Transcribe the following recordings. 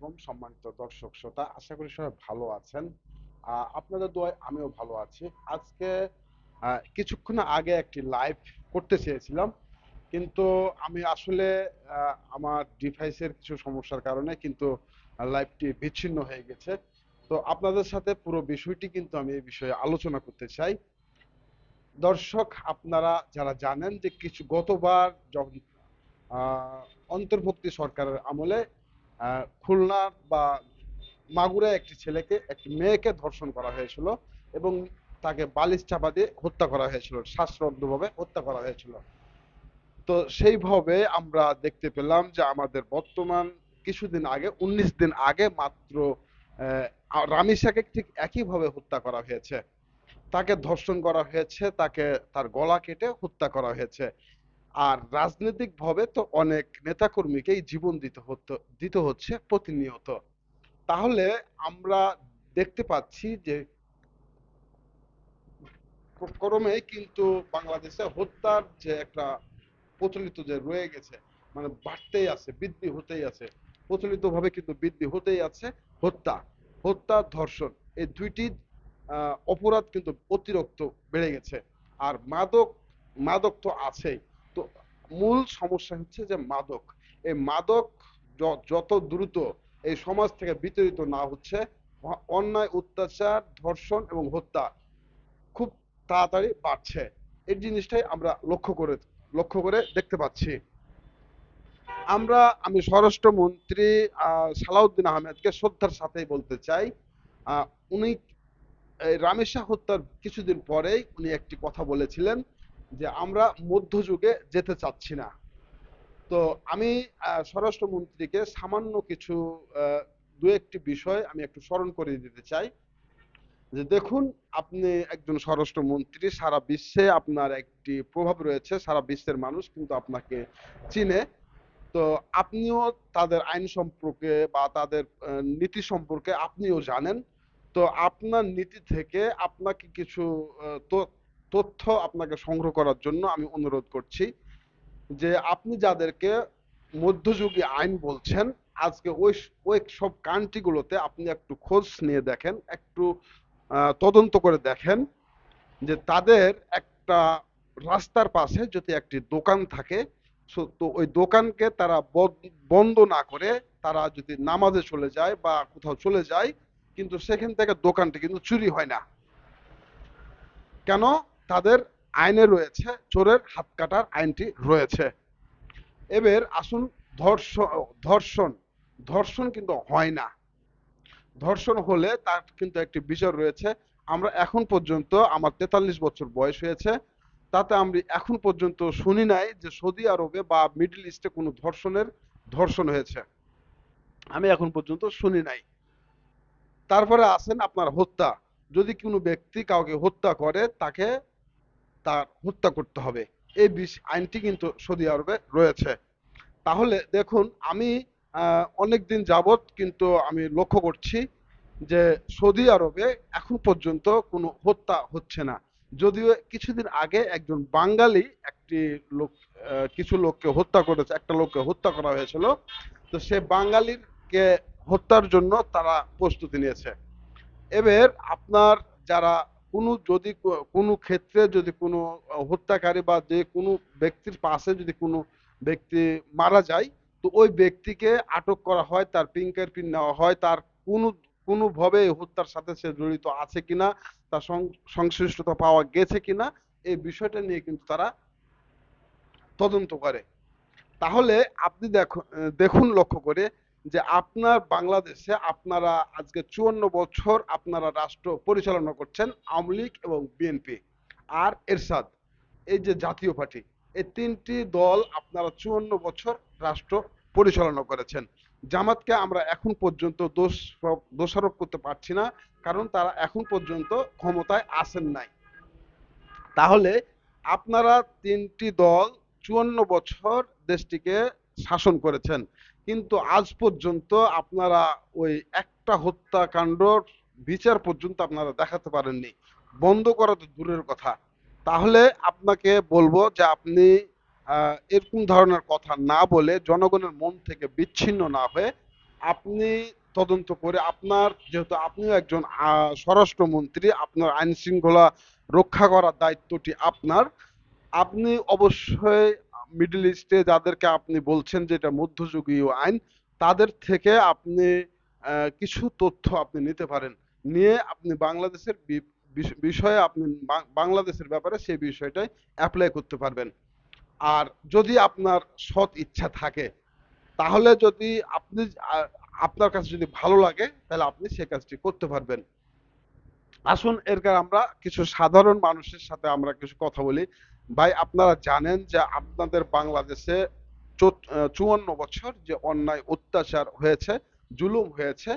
আলাইকুম সম্মানিত দর্শক শ্রোতা, আশা করি সবাই ভালো আছেন। আপনাদের দোয়ায় আমিও ভালো আছি। আজকে কিছুক্ষণ আগে একটি লাইভ করতে চেয়েছিলাম, কিন্তু আমি আসলে আমার ডিভাইসের কিছু সমস্যার কারণে কিন্তু লাইভটি বিচ্ছিন্ন হয়ে গেছে। তো আপনাদের সাথে পুরো বিষয়টি কিন্তু আমি এই বিষয়ে আলোচনা করতে চাই। দর্শক, আপনারা যারা জানেন যে কিছু গতবার যখন আহ, অন্তর্বর্তী সরকারের আমলে খুলনার বা মাগুরায় একটি ছেলেকে একটি মেয়েকে ধর্ষণ করা হয়েছিল এবং তাকে বালিশ চাপা দিয়ে হত্যা করা হয়েছিল, শ্বাসরুদ্ধভাবে হত্যা করা হয়েছিল। তো সেইভাবে আমরা দেখতে পেলাম যে আমাদের বর্তমান কিছুদিন আগে 19 দিন আগে মাত্র রামিসাকে ঠিক একইভাবে হত্যা করা হয়েছে। তাকে ধর্ষণ করা হয়েছে, তাকে তার গলা কেটে হত্যা করা হয়েছে। আর রাজনৈতিক ভাবে তো অনেক নেতাকর্মীকেই জীবন দিতে হচ্ছে প্রতিনিয়ত। তাহলে আমরা দেখতে পাচ্ছি যে ক্রমেই কিন্তু বাংলাদেশে হত্যার যে একটা প্রচলিত যে রয়ে গেছে, মানে বাড়তেই আছে, বৃদ্ধি হতেই আছে, প্রচলিত ভাবে কিন্তু বৃদ্ধি হতেই আছে। হত্যা, হত্যা, ধর্ষণ, এই দুইটি অপরাধ কিন্তু অতিরিক্ত বেড়ে গেছে। আর মাদক, মাদক তো আছেই। তো মূল সমস্যা হচ্ছে যে মাদক, এই মাদক যত দ্রুত এই সমাজ থেকে বিতাড়িত না হচ্ছে, অন্যায়, অত্যাচার, ধর্ষণ এবং হত্যা খুব তাড়াতাড়ি বাড়ছে। এই জিনিসটাই আমরা লক্ষ্য করে দেখতে পাচ্ছি। আমি স্বরাষ্ট্রমন্ত্রী সালাউদ্দিন আহমেদকে শ্রদ্ধার সাথেই বলতে চাই, আহ, উনি এই রামেশা হত্যার কিছুদিন পরেই উনি একটি কথা বলেছিলেন যে আমরা মধ্যযুগে যেতে চাচ্ছি না। তো আমি স্বরাষ্ট্রমন্ত্রীকে সামান্য কিছু দু একটি বিষয় আমি একটু স্মরণ করিয়ে দিতে চাই। যে দেখুন, আপনি একজন স্বরাষ্ট্রমন্ত্রী, সারা বিশ্বে আপনার একটি প্রভাব রয়েছে, সারা বিশ্বের মানুষ কিন্তু আপনাকে চিনে। তো আপনিও তাদের আইন সম্পর্কে বা তাদের নীতি সম্পর্কে আপনিও জানেন। তো আপনার নীতি থেকে আপনাকে কিছু তথ্য আপনাকে সংগ্রহ করার জন্য আমি অনুরোধ করছি। যে আপনি যাদেরকে মধ্যযুগী আইন বলছেন, আজকে ওই সব কান্ট্রিগুলোতে আপনি একটু খোঁজ নিয়ে দেখেন, একটু তদন্ত করে দেখেন যে তাদের একটা রাস্তার পাশে যদি একটি দোকান থাকে, তো ওই দোকানকে তারা বন্ধ না করে তারা যদি নামাজে চলে যায় বা কোথাও চলে যায়, কিন্তু সেখান থেকে দোকানটি কিন্তু চুরি হয় না। কেন? তাদের আইনে রয়েছে, চোরের হাত কাটার আইনটি রয়েছে। এবার আসুন, ধর্ষণ, ধর্ষণ, ধর্ষণ কিন্তু হয় না। ধর্ষণ হলে তার কিন্তু একটি বিচার রয়েছে। আমরা এখন পর্যন্ত, আমার 43 বছর বয়স হয়েছে, তাতে আমি এখন পর্যন্ত শুনি নাই যে সৌদি আরবে বা মিডল ইস্টে কোনো ধর্ষণ হয়েছে। আমি এখন পর্যন্ত শুনি নাই। তারপরে আসেন আপনার হত্যা। যদি কোনো ব্যক্তি কাউকে হত্যা করে, তাকে তার হত্যা করতে হবে। এই আইনটি কিন্তু সৌদি আরবে রয়েছে। তাহলে দেখুন, আমি অনেক দিন যাবৎ কিন্তু আমি লক্ষ্য করছি যে সৌদি আরবে এখন পর্যন্ত কোনো হত্যা হচ্ছে না। যদিও কিছুদিন আগে একজন বাঙালি একটি লোক, কিছু লোককে হত্যা করেছে, একটা লোককে হত্যা করা হয়েছিল। তো সে বাঙালিকে হত্যার জন্য তারা প্রস্তুতি নিয়েছে। এবার আপনার যারা যদি কোনো ক্ষেত্রে যদি কোনো হত্যাকারী বা যে কোনো ব্যক্তির পাশে যদি কোনো ব্যক্তি মারা যায়, তো ওই ব্যক্তিকে আটক করা হয়, তার ফিঙ্গার প্রিন্ট নেওয়া হয়, তার কোনো কোনোভাবে এই হত্যার সাথে সে জড়িত আছে কিনা, তার সংশ্লিষ্টতা পাওয়া গেছে কিনা, এই বিষয়টা নিয়ে কিন্তু তারা তদন্ত করে। তাহলে আপনি দেখুন লক্ষ্য করে যে আপনার বাংলাদেশে আপনারা আজকে 54 বছর আপনারা রাষ্ট্র পরিচালনা করছেন, আওয়ামী লীগ এবং বিএনপি আর এরশাদ, এই যে জাতীয় পার্টি, এই তিনটি দল আপনারা 54 বছর রাষ্ট্র পরিচালনা করেছেন। জামাতকে আমরা এখন পর্যন্ত দোষারোপ করতে পারছি না, কারণ তারা এখন পর্যন্ত ক্ষমতায় আসেন নাই। তাহলে আপনারা তিনটি দল 54 বছর দেশটিকে শাসন করেছেন, কিন্তু আজ পর্যন্ত আপনারা ওই একটা হত্যাকাণ্ডর বিচার পর্যন্ত আপনারা দেখাতে পারেননি, বন্ধ করা তো দূরের কথা। তাহলে আপনাকে বলবো যে আপনি এরকম ধরনের কথা না বলে, জনগণের মন থেকে বিচ্ছিন্ন না হয়ে আপনি তদন্ত করে আপনার, যেহেতু আপনিও একজন স্বরাষ্ট্রমন্ত্রী, আপনার আইন শৃঙ্খলা রক্ষা করার দায়িত্বটি আপনার। আপনি অবশ্যই মিডল ইস্টে যাদেরকে আপনি বলছেন যে এটা মধ্যযুগীয় আইন, তাদের থেকে আপনি কিছু তথ্য আপনি নিতে পারেন। নিয়ে আপনি বাংলাদেশের বিষয়ে আপনি বাংলাদেশের ব্যাপারে সেই বিষয়টাই অ্যাপ্লাই করতে পারবেন। আর যদি আপনার সৎ ইচ্ছা থাকে, তাহলে যদি আপনি আ- আপনার কাছে যদি ভালো লাগে, তাহলে আপনি সে কাজটি করতে পারবেন। আসুন এরকার আমরা কিছু সাধারণ মানুষের সাথে আমরা কিছু কথা বলি। ভাই, আপনারা জানেন যে আপনাদের বাংলাদেশে 54 বছর যে অন্যায় অত্যাচার হয়েছে, জুলুম হয়েছে,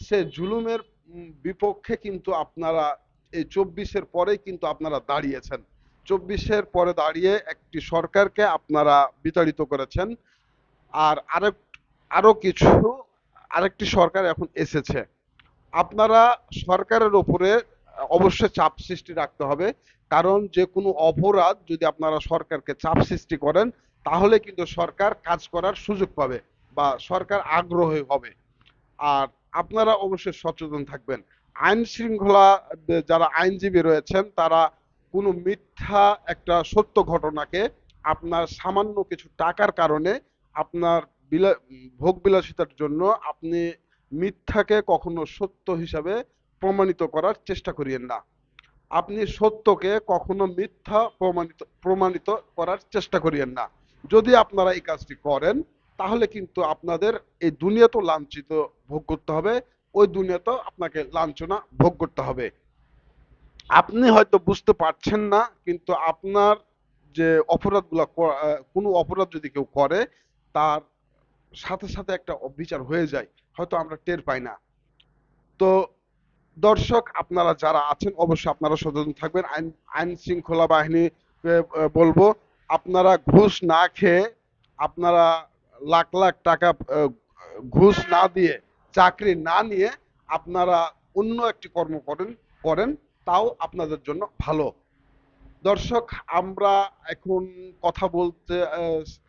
সে জুলুমের বিপক্ষে কিন্তু আপনারা এই 24-এর পরেই কিন্তু আপনারা দাঁড়িয়েছেন। 24-এর পরে দাঁড়িয়ে একটি সরকারকে আপনারা বিতাড়িত করেছেন। আর আরো কিছু, আরেকটি সরকার এখন এসেছে। আপনারা সরকারের উপরে অবশ্যই চাপ সৃষ্টি রাখতে হবে। কারণ যে কোনো অপরাধ যদি আপনারা সরকারকে চাপ সৃষ্টি করেন, তাহলে কিন্তু সরকার কাজ করার সুযোগ পাবে বা সরকার আগ্রহী হবে। আর আপনারা অবশ্যই সচেতন থাকবেন। আইন শৃঙ্খলা, যারা আইনজীবী রয়েছেন, তারা কোনো মিথ্যা একটা সত্য ঘটনাকে আপনার সামান্য কিছু টাকার কারণে আপনার ভোগ বিলাসিতার জন্য আপনি মিথ্যাকে কখনো সত্য হিসাবে প্রমাণিত করার চেষ্টা করিয়েন না। আপনি সত্যকে কখনো মিথ্যা প্রমাণিত প্রমাণিত করার চেষ্টা করিয়েন না। যদি আপনারা এই কাজটি করেন, তাহলে কিন্তু আপনাদের এই দুনিয়াতেও লাঞ্ছিত ভোগ করতে হবে, ওই দুনিয়াতেও আপনাকে লাঞ্ছনা ভোগ করতে হবে। আপনি হয়তো বুঝতে পারছেন না, কিন্তু আপনার যে অপরাধগুলো, কোনো অপরাধ যদি কেউ করে, তার সাথে সাথে একটা বিচার হয়ে যায়, হয়তো আমরা টের পাই না। তো দর্শক, আপনারা যারা আছেন অবশ্যই আপনারা সচেতন থাকবেন। আইন আইন শৃঙ্খলা বাহিনী বলবো, আপনারা ঘুষ না খেয়ে, আপনারা লাখ লাখ টাকা ঘুষ না দিয়ে, চাকরি না নিয়ে আপনারা অন্য একটি কর্ম করেন করেন তাও আপনাদের জন্য ভালো। দর্শক, আমরা এখন কথা বলতে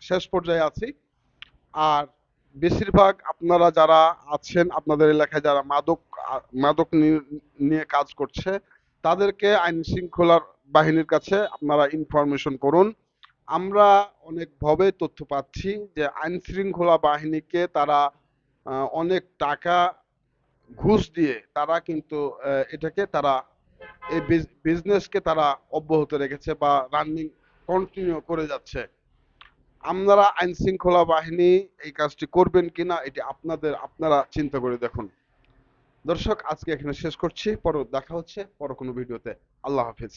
শেষ পর্যায়ে আছি। আর বেশিরভাগ আপনারা যারা আছেন, আপনাদের এলাকায় যারা মাদক নিয়ে কাজ করছে, তাদেরকে আইন শৃঙ্খলার বাহিনীর কাছে আপনারা ইনফরমেশন করুন। আমরা অনেকভাবে তথ্য পাচ্ছি যে আইন শৃঙ্খলা বাহিনীকে তারা অনেক টাকা ঘুষ দিয়ে তারা কিন্তু এটাকে তারা এই বিজনেসকে তারা অব্যাহত রেখেছে বা রানিং কন্টিনিউ করে যাচ্ছে। আপনারা আইন শৃঙ্খলা বাহিনী এই কাজটি করবেন কিনা, এটি আপনারা চিন্তা করে দেখুন। দর্শক, আজকে এখানে শেষ করছি, পরে দেখা হচ্ছে পরে কোনো ভিডিওতে। আল্লাহ হাফিজ।